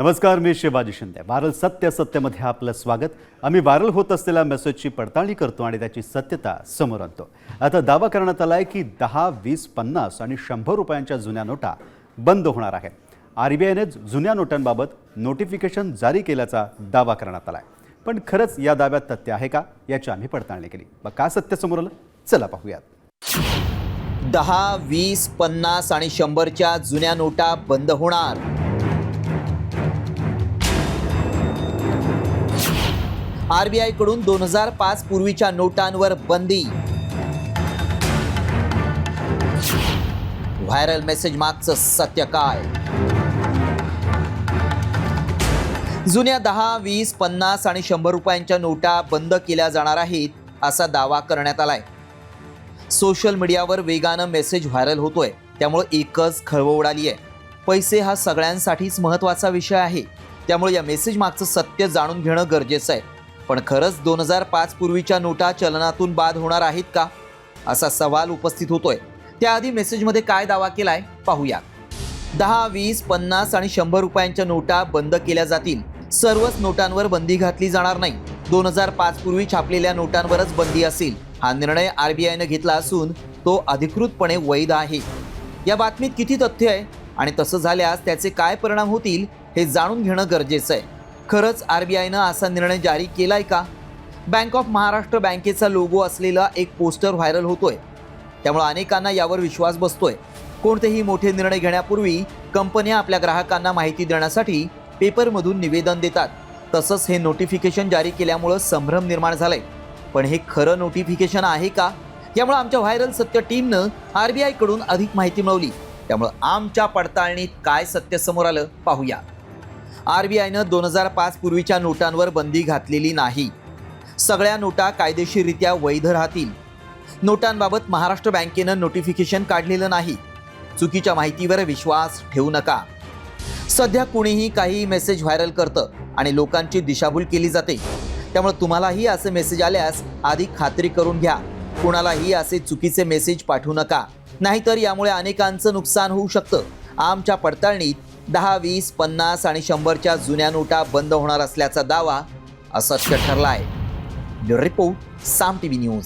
नमस्कार, मी शिवाजी शिंदे. व्हायरल सत्यामध्ये आपलं स्वागत. आम्ही व्हायरल होत असलेल्या मेसेजची पडताळणी करतो आणि त्याची सत्यता समोर आणतो. आता दावा करण्यात आला आहे की 10, 20, 50 आणि 100 रुपयांच्या जुन्या नोटा बंद होणार आहेत. RBIने जुन्या नोटांबाबत नोटिफिकेशन जारी केल्याचा दावा करण्यात आला आहे. पण खरंच या दाव्यात तथ्य आहे का, याची आम्ही पडताळणी केली. मग काय सत्य समोर आलं, चला पाहूयात. 10, 20, 50 आणि 100च्या जुन्या नोटा बंद होणार. RBI कडून 2005 पूर्वीच्या नोटांवर बंदी. व्हायरल मेसेज मागचं सत्य काय? जुन्या 10, 20, 50 आणि 100 रुपयांच्या नोटा बंद केल्या जाणार आहेत असा दावा करण्यात आलाय. सोशल मीडियावर वेगानं मेसेज व्हायरल होतोय, त्यामुळे एकच खळबळ उडाली आहे. पैसे हा सगळ्यांसाठीच महत्त्वाचा विषय आहे, त्यामुळे या मेसेज मागचं सत्य जाणून घेणं गरजेचं आहे. पण खरंच 2005 पूर्वीच्या नोटा चलनातून बाद होणार आहेत का, असा सवाल उपस्थित होतोय. त्याआधी मेसेजमध्ये काय दावा केलाय पाहूया. 10, 20, 50 आणि 100 रुपयांच्या नोटा बंद केल्या जातील. सर्वच नोटांवर बंदी घातली जाणार नाही. 2005 पूर्वी छापलेल्या नोटांवरच बंदी असेल. हा निर्णय RBIने घेतला असून तो अधिकृतपणे वैध आहे. या बातमीत किती तथ्य आहे आणि तसं झाल्यास त्याचे काय परिणाम होतील हे जाणून घेणं गरजेचं आहे. खरंच RBIनं असा निर्णय जारी केलाय का? बँक ऑफ महाराष्ट्र बँकेचा लोगो असलेला एक पोस्टर व्हायरल होतोय, त्यामुळे अनेकांना यावर विश्वास बसतोय. कोणतेही मोठे निर्णय घेण्यापूर्वी कंपन्या आपल्या ग्राहकांना माहिती देण्यासाठी पेपरमधून निवेदन देतात. तसंच हे नोटिफिकेशन जारी केल्यामुळं संभ्रम निर्माण झालाय. पण हे खरं नोटिफिकेशन आहे का? यामुळे आमच्या व्हायरल सत्य टीमनं RBI कडून अधिक माहिती मिळवली. त्यामुळे आमच्या पडताळणीत काय सत्य समोर आलं पाहूया. RBIनं 2005 पूर्वीच्या नोटांवर बंदी घातलेली नाही. सगळ्या नोटा कायदेशीररित्या वैध राहतील. नोटांबाबत महाराष्ट्र बँकेनं नोटिफिकेशन काढलेलं नाही. चुकीच्या माहितीवर विश्वास ठेवू नका. सध्या कुणीही काही मेसेज व्हायरल करतं आणि लोकांची दिशाभूल केली जाते. त्यामुळे तुम्हालाही असे मेसेज आल्यास आधी खात्री करून घ्या. कुणालाही असे चुकीचे मेसेज पाठवू नका, नाहीतर यामुळे अनेकांचं नुकसान होऊ शकतं. आमच्या पडताळणीत 10, 20, 50 आणि 100च्या जुन्या नोटा बंद होणार असल्याचा दावा असत्य ठरला आहे. ब्युरो रिपोर्ट, साम TV न्यूज.